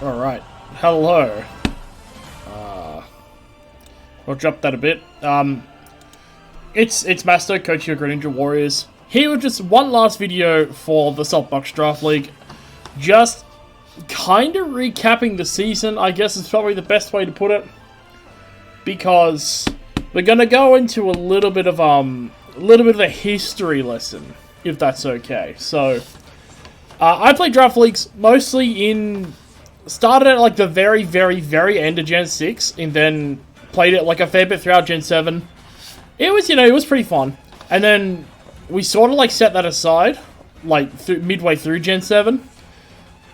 Alright. Hello. We'll drop that a bit. It's Master, coach of Greninja Warriors. Here with just one last video for the Saltbox Draft League. Just kind of recapping the season, I guess is probably the best way to put it. Because we're gonna go into a little bit of a history lesson, if that's okay. So, I play Draft Leagues mostly started at like the very, very, very end of Gen 6, and then played it like a fair bit throughout Gen 7. It was, it was pretty fun. And then we sort of like set that aside, like midway through Gen 7.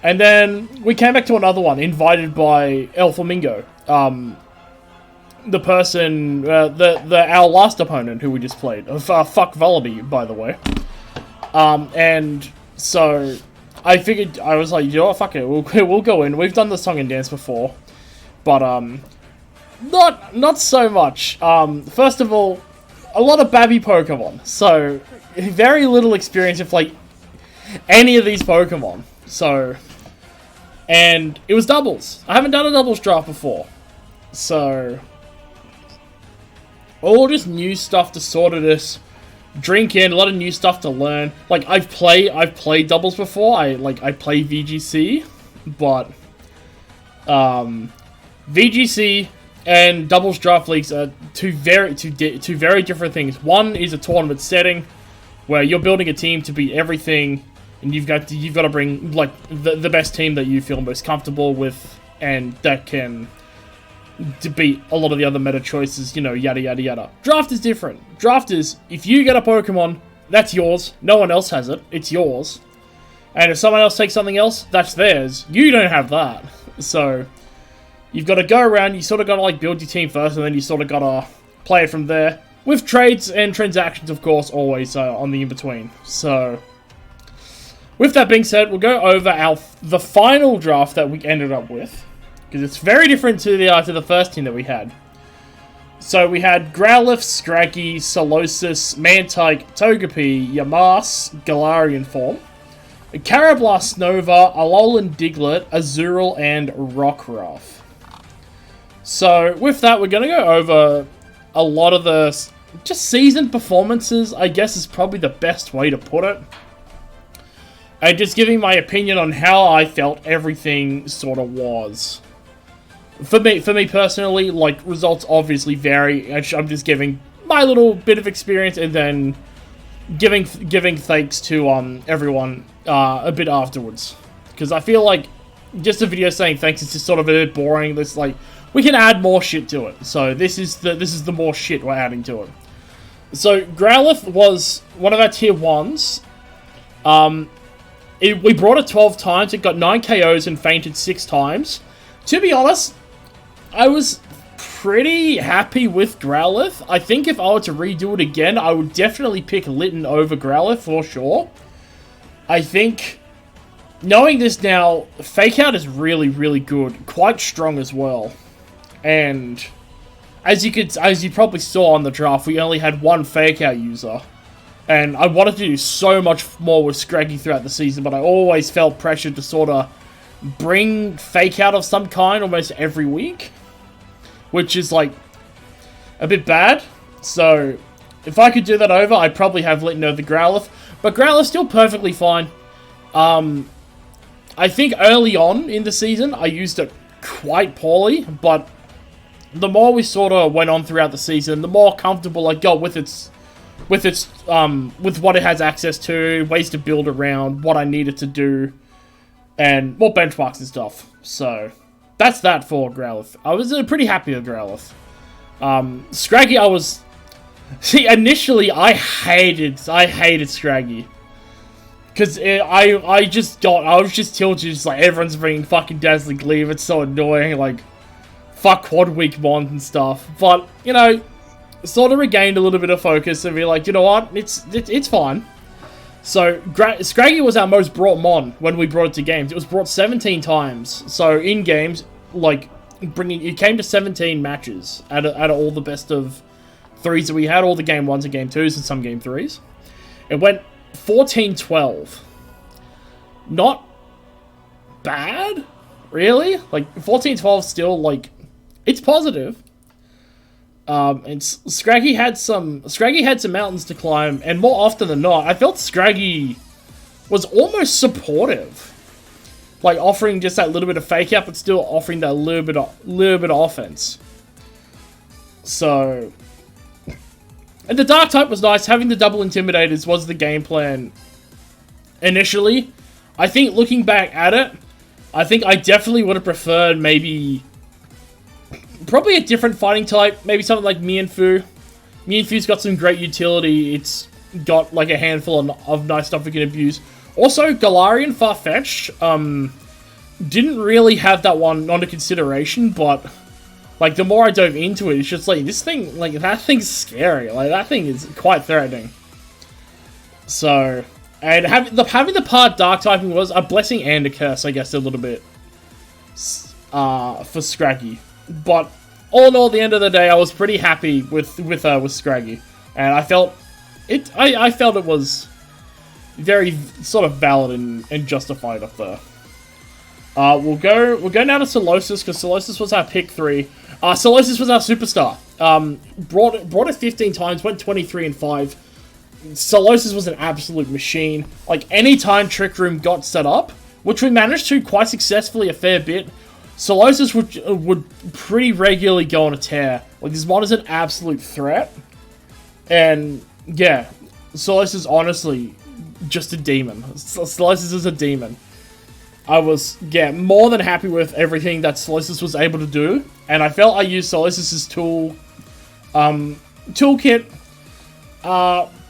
And then we came back to another one, invited by El Flamingo. The person, our last opponent who we just played. Fuck Vullaby, by the way. And so I figured, I was like, you know what, fuck it, we'll go in. We've done the song and dance before, but not so much. First of all, a lot of babby Pokemon, so very little experience with like any of these Pokemon. So, and it was doubles. I haven't done a doubles draft before, so all just new stuff to sort of just drink in, a lot of new stuff to learn. Like I've played doubles before. I play VGC, but VGC and doubles draft leagues are two very different things. One is a tournament setting where you're building a team to beat everything, and you've got to bring like the best team that you feel most comfortable with, and that can to beat a lot of the other meta choices, yada yada yada. Draft is different. Draft is, if you get a Pokemon, that's yours. No one else has it. It's yours. And if someone else takes something else, that's theirs. You don't have that. So, you've got to go around, you sort of got to like build your team first, and then you sort of got to play it from there. With trades and transactions, of course, always on the in-between. So, with that being said, we'll go over the final draft that we ended up with, because it's very different to the first team that we had. So we had Growlithe, Scraggy, Solosis, Mantike, Togepi, Yamask, Galarian form, Carablast, Nova, Alolan Diglett, Azurill, and Rockruff. So with that, we're going to go over a lot of the just season performances, I guess is probably the best way to put it. And just giving my opinion on how I felt everything sort of was. For me personally, like, results obviously vary. I'm just giving my little bit of experience and then giving thanks to everyone a bit afterwards. Because I feel like just a video saying thanks is just sort of a bit boring. It's like, we can add more shit to it. So this is the more shit we're adding to it. So Growlithe was one of our tier 1s. We brought it 12 times. It got 9 KOs and fainted 6 times. To be honest, I was pretty happy with Growlithe. I think if I were to redo it again, I would definitely pick Litten over Growlithe for sure. I think, knowing this now, Fake Out is really, really good. Quite strong as well. And as you probably saw on the draft, we only had one Fake Out user. And I wanted to do so much more with Scraggy throughout the season, but I always felt pressured to sort of bring Fake Out of some kind almost every week, which is like a bit bad. So if I could do that over, I'd probably have Litten over Growlithe, but Growlithe's still perfectly fine. I think early on in the season I used it quite poorly, but the more we sort of went on throughout the season, the more comfortable I got with what it has access to, ways to build around, what I needed to do, and more benchmarks and stuff. So that's that for Growlithe. I was pretty happy with Growlithe. Scraggy, initially I hated Scraggy. Because I was just tilted, just like, everyone's bringing fucking Dazzling Gleam, it's so annoying, like, fuck Quad Weak Mons and stuff. But, sort of regained a little bit of focus and be like, you know what, it's fine. So, Scraggy was our most brought Mon when we brought it to games. It was brought 17 times. So, in games, like, it came to 17 matches out of all the best of 3s that we had, all the game 1s and game 2s and some game 3s. It went 14-12. Not bad. really. Like 14-12 still like it's positive. And Scraggy had some mountains to climb, and more often than not, I felt Scraggy was almost supportive. Like offering just that little bit of fake out, but still offering that little bit of offense. So, and the Dark type was nice. Having the double Intimidators was the game plan initially. I think looking back at it, I think I definitely would have preferred probably a different fighting type. Maybe something like Mienfoo. Mienfoo's got some great utility. It's got like a handful of nice stuff we can abuse. Also, Galarian Farfetch'd didn't really have that one under consideration, but like the more I dove into it, it's just like this thing, like that thing's scary. Like that thing is quite threatening. So, and having the part Dark typing was a blessing and a curse, I guess, a little bit for Scraggy. But all in all, at the end of the day, I was pretty happy with Scraggy, and I felt it. I felt it was very sort of valid and justified up there. We'll go now to Solosis, because Solosis was our pick 3. Solosis was our superstar. Brought it 15 times, went 23-5. Solosis was an absolute machine. Like any time Trick Room got set up, which we managed to quite successfully a fair bit, Solosis would pretty regularly go on a tear. Like this mod is an absolute threat, and yeah, Solosis is honestly just a demon. Solosis is a demon. I was, more than happy with everything that Solosis was able to do, and I felt I used Solosis' toolkit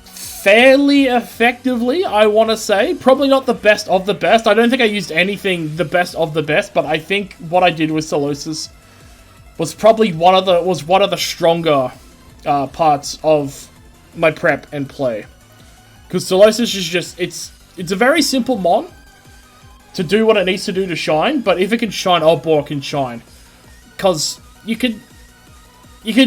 fairly effectively, I want to say. Probably not the best of the best. I don't think I used anything the best of the best, but I think what I did with Solosis was probably one of the stronger parts of my prep and play. Because Solosis is just, it's a very simple mon to do what it needs to do to shine, but if it can shine, oh boy, it can shine. Because you could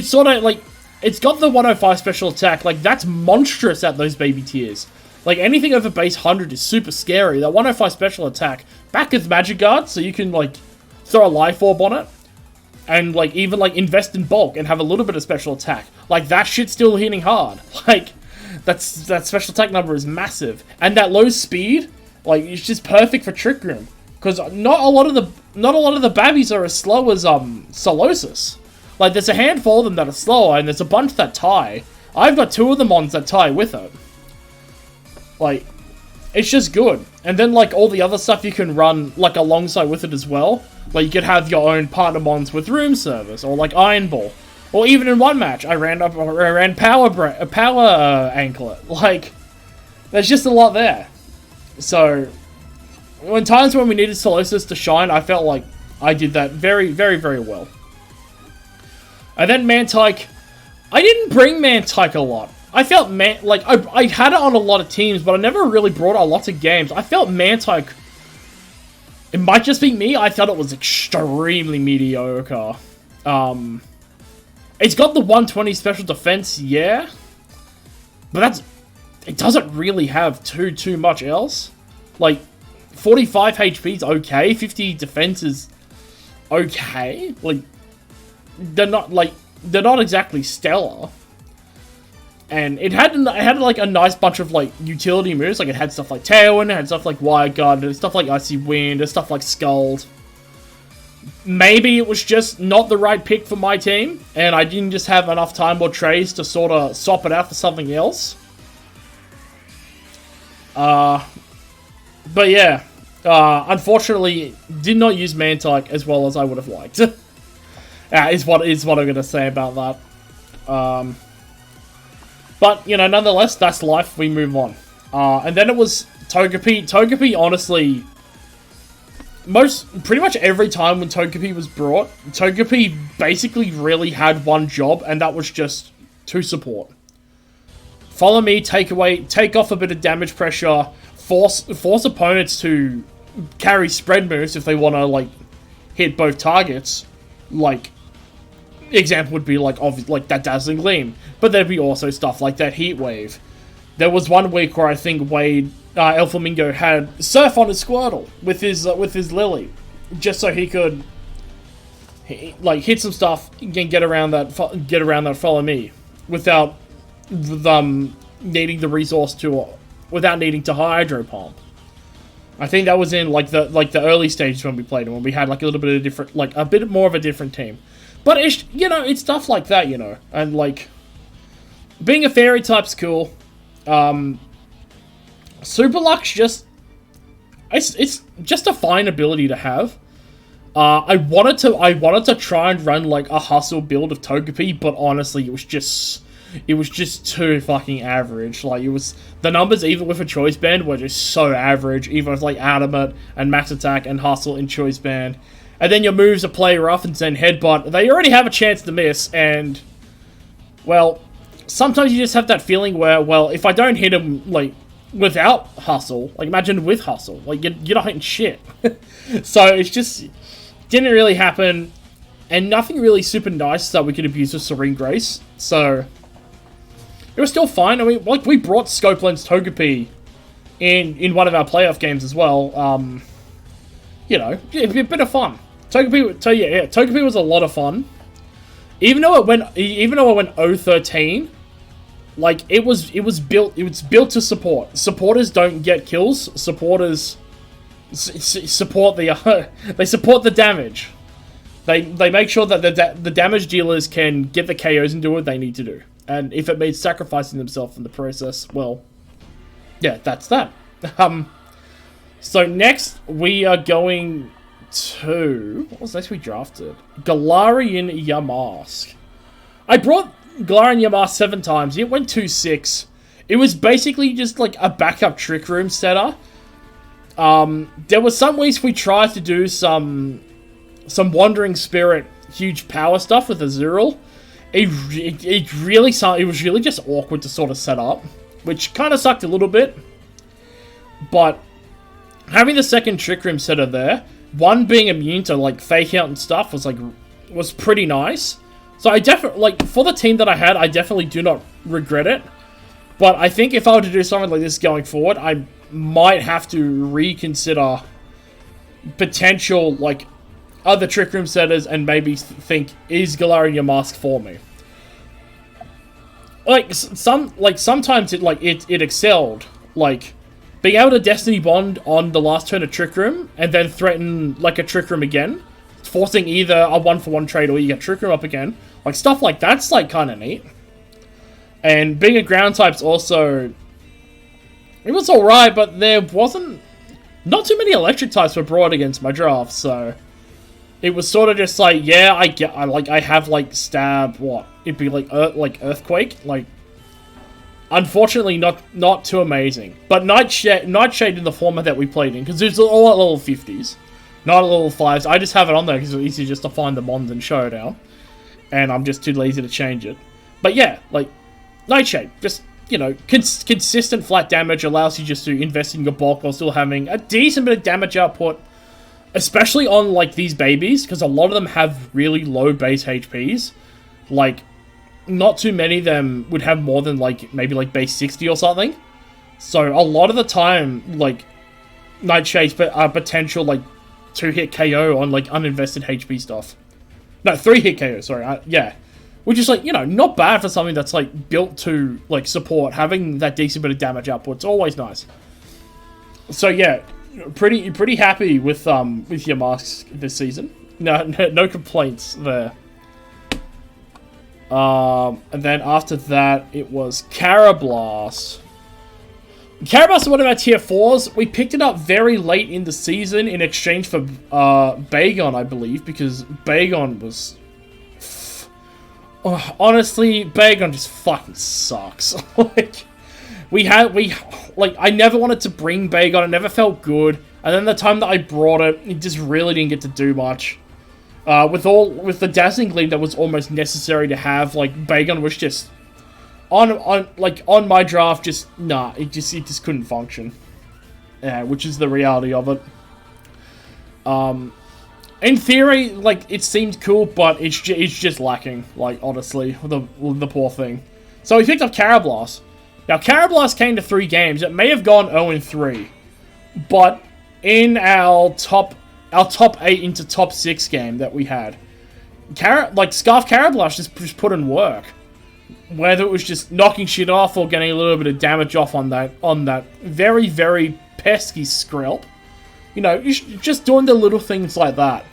sort of, like, it's got the 105 special attack, like, that's monstrous at those baby tiers. Like, anything over base 100 is super scary. That 105 special attack, back with Magic Guard, so you can, like, throw a Life Orb on it, and, like, even, like, invest in bulk and have a little bit of special attack. Like, that shit's still hitting hard. Like, that special attack number is massive. And that low speed, like, it's just perfect for Trick Room. Because not a lot of the babbies are as slow as, Solosis. Like, there's a handful of them that are slower, and there's a bunch that tie. I've got 2 of the mons that tie with it. Like, it's just good. And then, like, all the other stuff you can run, like, alongside with it as well. Like, you could have your own partner mons with Room Service, or, like, Iron Ball. Or even in one match, I ran Power Anklet. Like, there's just a lot there. So, when times when we needed Solosis to shine, I felt like I did that very, very, very well. And then Mantike, I didn't bring Mantike a lot. I felt, I had it on a lot of teams, but I never really brought it a lot of games. I felt Mantike, it might just be me, I thought it was extremely mediocre. It's got the 120 special defense, yeah, but it doesn't really have too much else. Like, 45 HP is okay, 50 defense is okay. Like, they're not exactly stellar. And it had like a nice bunch of like utility moves. Like it had stuff like Tailwind, it had stuff like Wire Guard, and stuff like Icy Wind, and stuff like Scald. Maybe it was just not the right pick for my team, and I didn't just have enough time or trays to sort of swap it out for something else. But yeah, unfortunately, did not use Mantike as well as I would have liked. Is what I'm gonna say about that. But you know, nonetheless, that's life. We move on. And then it was Togepi. Togepi, honestly, pretty much every time when Togepi was brought, Togepi basically really had one job, and that was just to support. Follow me, take off a bit of damage pressure, force opponents to carry spread moves if they want to like hit both targets. Like, example would be like that Dazzling Gleam, but there'd be also stuff like that Heat Wave. There was one week where I think El Flamingo had Surf on his Squirtle with his Lily, just so he could like hit some stuff and get around that follow me without needing the resource to without needing to hydro pump. I think that was in like the early stages when we played when we had like a little bit of different, like a bit more of a different team. But it's, you know, it's stuff like that, you know, and like being a fairy type's cool. Super Luck's just it's just a fine ability to have. I wanted to try and run like a hustle build of Togepi, but honestly, it was just too fucking average. Like, it was, the numbers even with a choice band were just so average, even with like Adamant and Max Attack and Hustle in choice band. And then your moves are Play Rough and Zen Headbutt. They already have a chance to miss, and well, sometimes you just have that feeling where, well, if I don't hit him like without Hustle, like imagine with Hustle, like you're not hitting shit. So it's just didn't really happen, and nothing really super nice that we could abuse with Serene Grace. So it was still fine. I mean, like, we brought Scope Lens Togepi in one of our playoff games as well. You know, a bit of fun. Togepi was a lot of fun. Even though it went 0-13, like it was built to support. Supporters don't get kills. Supporters support the they support the damage. They make sure that the damage dealers can get the KOs and do what they need to do. And if it means sacrificing themselves in the process, well, yeah, that's that. So next we are going to, what was next we drafted? Galarian Yamask. I brought Galarian Yamask 7 times. It went 2-6. It was basically just like a backup Trick Room setter. There were some weeks we tried to do some Wandering Spirit huge power stuff with Azurill. It was really just awkward to sort of set up, which kind of sucked a little bit. But having the second Trick Room setter there, one being immune to like Fake Out and stuff, was pretty nice. So I definitely, like, for the team that I had, I definitely do not regret it. But I think if I were to do something like this going forward, I might have to reconsider potential, like, other Trick Room setters and maybe think, is Galarian Yamask for me? Sometimes it excelled, like, being able to Destiny Bond on the last turn of Trick Room and then threaten like a Trick Room again, forcing either a 1-for-1 trade or you get Trick Room up again, like stuff like that's like kind of neat. And being a ground type's also, it was alright, but there wasn't, not too many electric types were brought against my draft, so it was sort of just like, yeah, I have like stab, what, it'd be like Earthquake, like, unfortunately not too amazing. But Nightshade in the format that we played in, because it's all at level 50s, not at level 5s. I just have it on there because it's easy just to find the mons and Showdown, and I'm just too lazy to change it. But yeah, like, Nightshade, just, you know, consistent flat damage allows you just to invest in your bulk while still having a decent bit of damage output, especially on, like, these babies, because a lot of them have really low base HPs. Like, not too many of them would have more than, like, maybe, like, base 60 or something. So, a lot of the time, like, Nightshade's potential, like, 2-hit KO on, like, uninvested HP stuff. No, 3-hit KO, sorry, yeah. Which is, like, you know, not bad for something that's, like, built to, like, support. Having that decent bit of damage output's always nice. So, yeah, pretty happy with your masks this season. No complaints there. And then after that, it was Carablast. Carablast is one of our tier 4s. We picked it up very late in the season in exchange for Bagon, I believe, because Bagon was... honestly, Bagon just fucking sucks. I never wanted to bring Bagon. It never felt good. And then the time that I brought it, it just really didn't get to do much. With the Dazzling Gleam that was almost necessary to have, like, Bagon was just on my draft, just nah, it just couldn't function. Yeah, which is the reality of it. In theory, like, it seemed cool, but it's just lacking, like, honestly, the poor thing. So we picked up Carablast. Now, Carablast came to 3 games. It may have gone 0-3, but in our top our top 8 into top 6 game that we had. Scarf Carablast just put in work. Whether it was just knocking shit off or getting a little bit of damage off on that very, very pesky Skrelp. You know, just doing the little things like that.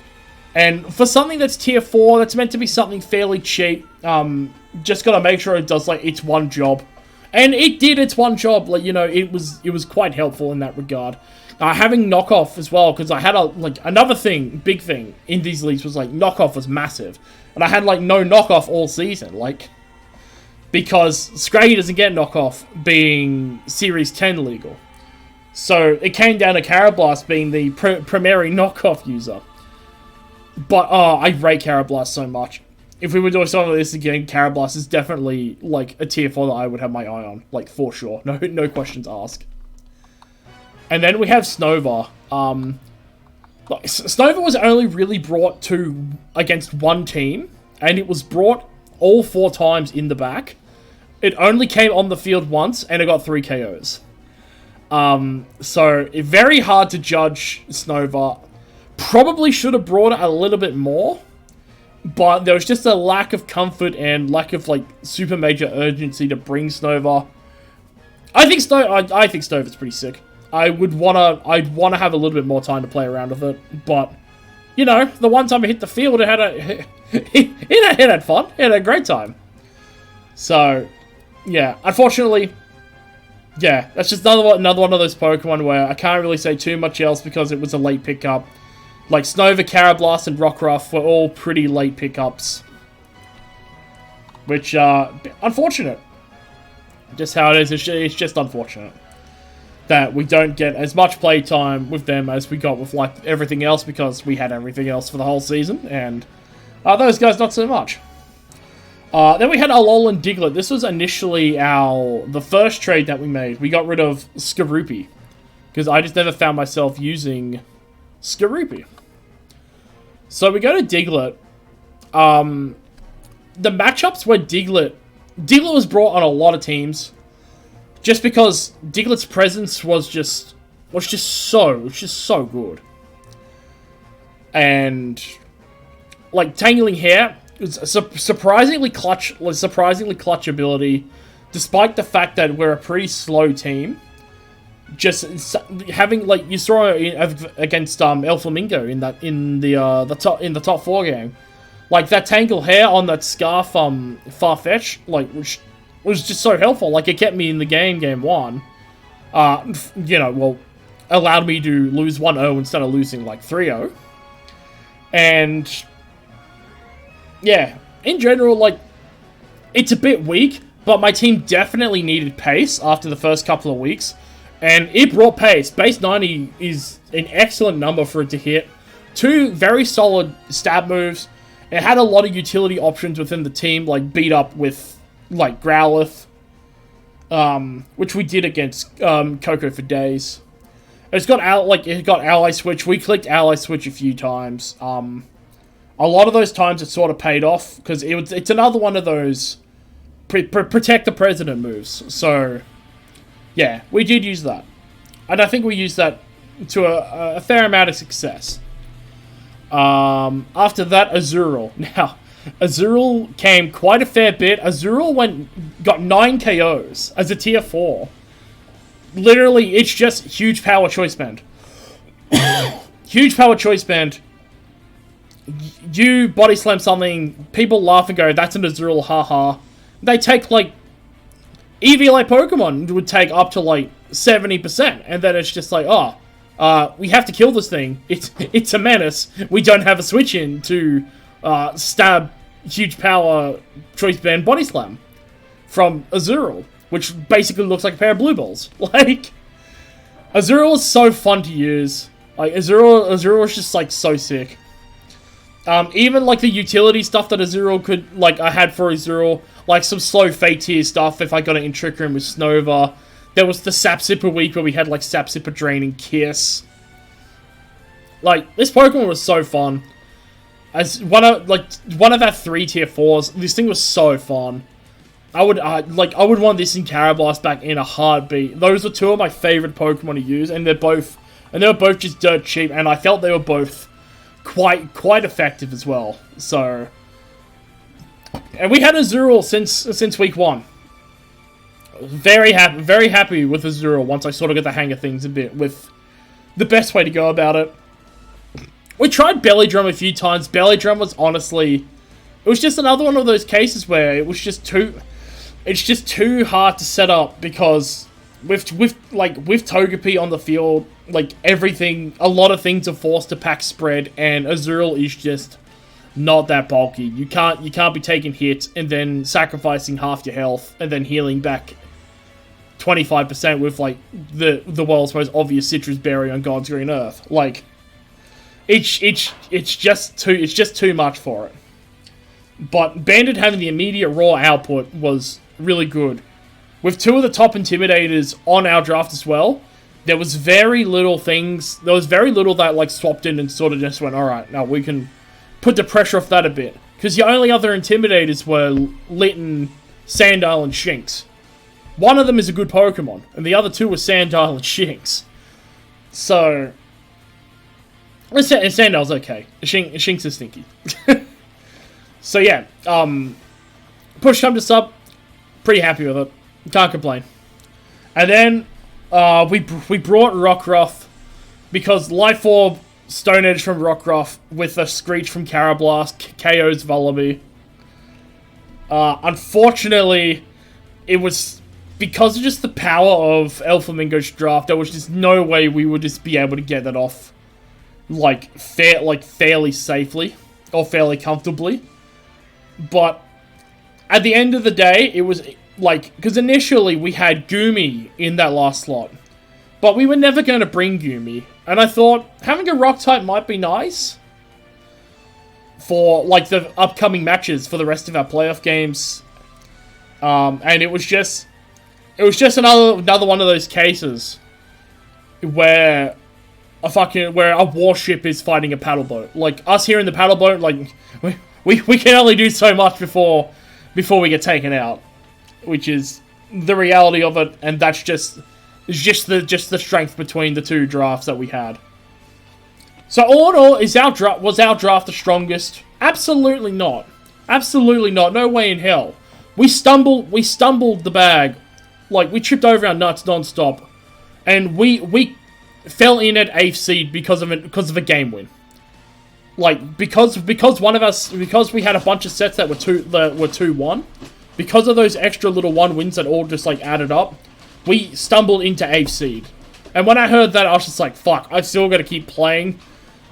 And for something that's tier 4, that's meant to be something fairly cheap, just gotta make sure it does, like, its one job. And it did its one job, like, you know, it was quite helpful in that regard. Having knockoff as well, because I had another big thing in these leagues was, like, knockoff was massive. And I had, like, no knockoff all season, like, because Scraggy doesn't get knockoff being Series 10 legal. So it came down to Carablast being the primary knockoff user. But, I rate Carablast so much. If we were doing something like this again, Carablast is definitely, like, a tier 4 that I would have my eye on. Like, for sure. No questions asked. And then we have Snova. Snova was only really brought against one team. And it was brought all 4 times in the back. It only came on the field once, and it got 3 KOs. So, very hard to judge Snova. Probably should have brought it a little bit more, but there was just a lack of comfort and lack of, like, super major urgency to bring Snova. I think Snova's pretty sick. I'd wanna have a little bit more time to play around with it, but, you know, the one time it hit the field, it had fun. It had a great time. So, yeah, unfortunately, yeah, that's just another one of those Pokemon where I can't really say too much else because it was a late pickup. Like, Snova, Carablast, and Rockruff were all pretty late pickups. Which, unfortunate. Just how it is, it's just unfortunate. That we don't get as much playtime with them as we got with, like, everything else, because we had everything else for the whole season, and those guys not so much. Then we had Alolan Diglett. This was initially the first trade that we made. We got rid of Skorupi, because I just never found myself using Skorupi. So we go to Diglett. The matchups where Diglett was brought on a lot of teams, just because Diglett's presence was just so good. And, like, Tangling Hair was a surprisingly clutch ability, despite the fact that we're a pretty slow team. Just having, like, you saw it against El Flamingo in the top 4 game, like that Tangle Hair on that Scarf Farfetch, like, which was just so helpful. Like, it kept me in the game 1. You know, well, allowed me to lose 1-0 instead of losing like 3-0. And yeah, in general, like, it's a bit weak, but my team definitely needed pace after the first couple of weeks. And it brought pace. Base 90 is an excellent number for it to hit. 2 very solid stab moves. It had a lot of utility options within the team, like beat up with, like, Growlithe, which we did against Coco for days. It got Ally Switch. We clicked Ally Switch a few times. A lot of those times it sort of paid off, because it's another one of those protect the president moves. So yeah, we did use that. And I think we used that to a fair amount of success. After that, Azurill. Now, Azurill came quite a fair bit. Azurill got 9 KOs as a tier 4. Literally, it's just huge power choice band. Huge power choice band. You body slam something, people laugh and go, that's an Azurill, haha. They take, like, EV-like Pokemon would take up to, like, 70%, and then it's just like, we have to kill this thing. It's a menace. We don't have a switch in to stab huge power choice band body slam from Azurill, which basically looks like a pair of blue balls. Like, Azurill is so fun to use. Like, Azurill is just, like, so sick. Even, like, the utility stuff that Azurill could, like, I had for Azurill, like, some slow fake tier stuff if I got it in Trick Room with Snova. There was the Sap Sipper week where we had, like, Sap Sipper Drain and Kiss. Like, this Pokemon was so fun. As one of our 3 tier 4s, this thing was so fun. I would want this in Carablast back in a heartbeat. Those were 2 of my favorite Pokemon to use, and they were both just dirt cheap, and I felt they were both quite effective as well. So, and we had Azurill since week 1. Very happy with Azurill once I sort of got the hang of things a bit with the best way to go about it. We tried Belly Drum a few times. Belly Drum was honestly, it was just another one of those cases where it was just too hard to set up, because with Togepi on the field, like everything, a lot of things are forced to pack spread, and Azurill is just not that bulky. You can't be taking hits and then sacrificing half your health and then healing back 25% with like the world's most obvious citrus berry on God's green earth. Like it's just too much for it. But Bandit having the immediate raw output was really good. With 2 of the top intimidators on our draft as well, there was very little that like swapped in and sort of just went, alright, now we can put the pressure off that a bit. Because the only other intimidators were Litten, Sandile, and Shinx. One of them is a good Pokemon, and the other 2 were Sandile and Shinx. So, and Sandile's okay. Shinx is stinky. So yeah, push come to sub, pretty happy with it. Can't complain. And then we brought Rockruff because Life Orb, Stone Edge from Rockruff with a Screech from Carablast KO's Vullaby. Unfortunately, it was because of just the power of El Flamingo's draft. There was just no way we would just be able to get that off fairly safely or fairly comfortably. But at the end of the day, it was like, because initially we had Goomy in that last slot, but we were never going to bring Goomy, and I thought having a rock type might be nice for like the upcoming matches for the rest of our playoff games. And it was just another one of those cases where a warship is fighting a paddle boat. Like us here in the paddle boat, like we can only do so much before we get taken out, which is the reality of it, and that's just the strength between the 2 drafts that we had. So all in all, was our draft the strongest? Absolutely not. Absolutely not. No way in hell. We stumbled the bag, like we tripped over our nuts non-stop, and we fell in at 8th seed because of a game win. Like, because we had a bunch of sets that were 2-1, because of those extra little 1 wins that all just, like, added up, we stumbled into 8th seed. And when I heard that, I was just like, fuck, I've still got to keep playing.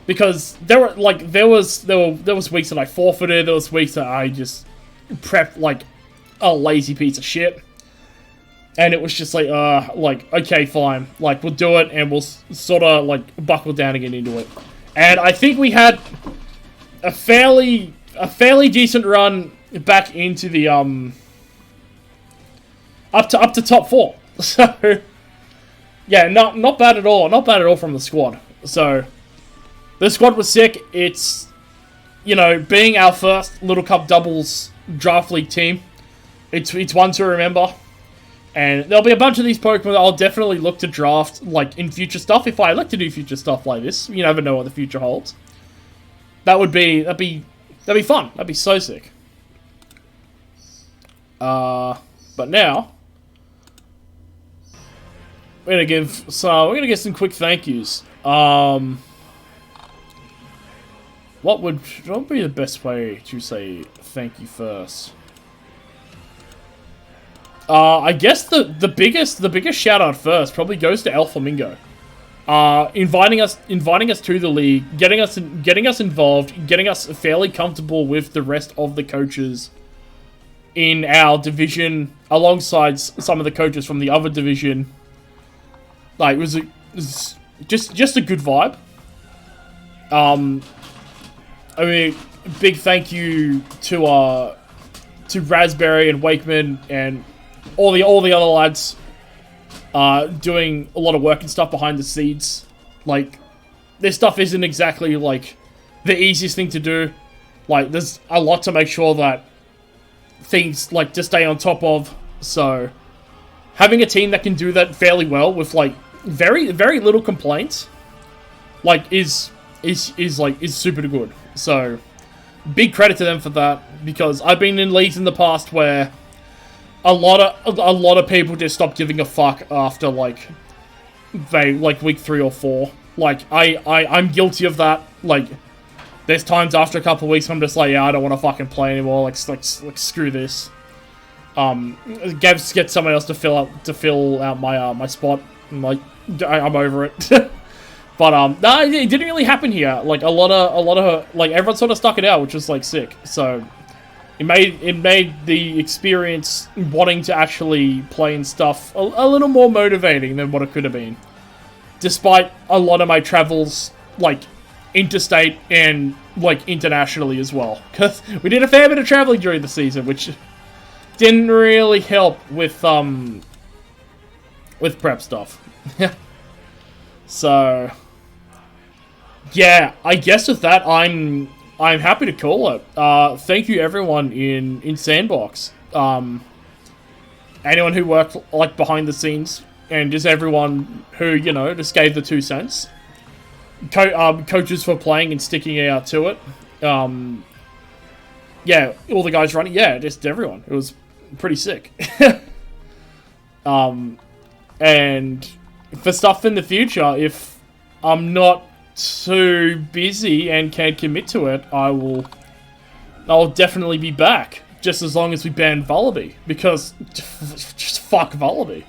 Because there was weeks that I forfeited, there was weeks that I just prepped like a lazy piece of shit. And it was just like, okay, fine. Like, we'll do it, and we'll sort of, like, buckle down and get into it. And I think we had a fairly decent run back into the up to top 4. So yeah, not bad at all. Not bad at all from the squad. So the squad was sick. It's, you know, being our first Little Cup doubles draft league team. It's one to remember. And there'll be a bunch of these Pokemon that I'll definitely look to draft, like, in future stuff. If I like to do future stuff like this, you never know what the future holds. That'd be fun. That'd be so sick. But now we're gonna get some quick thank yous. What would be the best way to say thank you first? I guess the biggest shout out first probably goes to El Flamingo. Inviting us to the league, getting us involved, getting us fairly comfortable with the rest of the coaches in our division, alongside some of the coaches from the other division. Like, it was just a good vibe. I mean, big thank you to Raspberry and Wakeman and all the other lads doing a lot of work and stuff behind the scenes. Like, this stuff isn't exactly, like, the easiest thing to do. Like, there's a lot to make sure that things, like, to stay on top of. So, having a team that can do that fairly well with, like, very, very little complaints, like, is is super good. So big credit to them for that, because I've been in leagues in the past where a lot of people just stop giving a fuck after like week 3 or 4. Like I'm guilty of that. Like there's times after a couple of weeks I'm just like, yeah, I don't want to fucking play anymore. Like screw this. Get someone else to fill out my spot. I'm like, I'm over it. But no, it didn't really happen here. Like a lot of like everyone sort of stuck it out, which was like sick. So it made the experience wanting to actually play and stuff a little more motivating than what it could have been. Despite a lot of my travels, like interstate and like internationally as well, because we did a fair bit of traveling during the season, which didn't really help with prep stuff. So yeah, I guess with that, I'm happy to call it. Thank you everyone in Sandbox. Anyone who worked like behind the scenes, and just everyone who, you know, just gave the 2 cents. Coaches for playing and sticking out to it. Yeah, all the guys running. Yeah, just everyone. It was pretty sick. And for stuff in the future, if I'm not too busy and can't commit to it, I'll definitely be back. Just as long as we ban Vullaby, because just fuck Vullaby.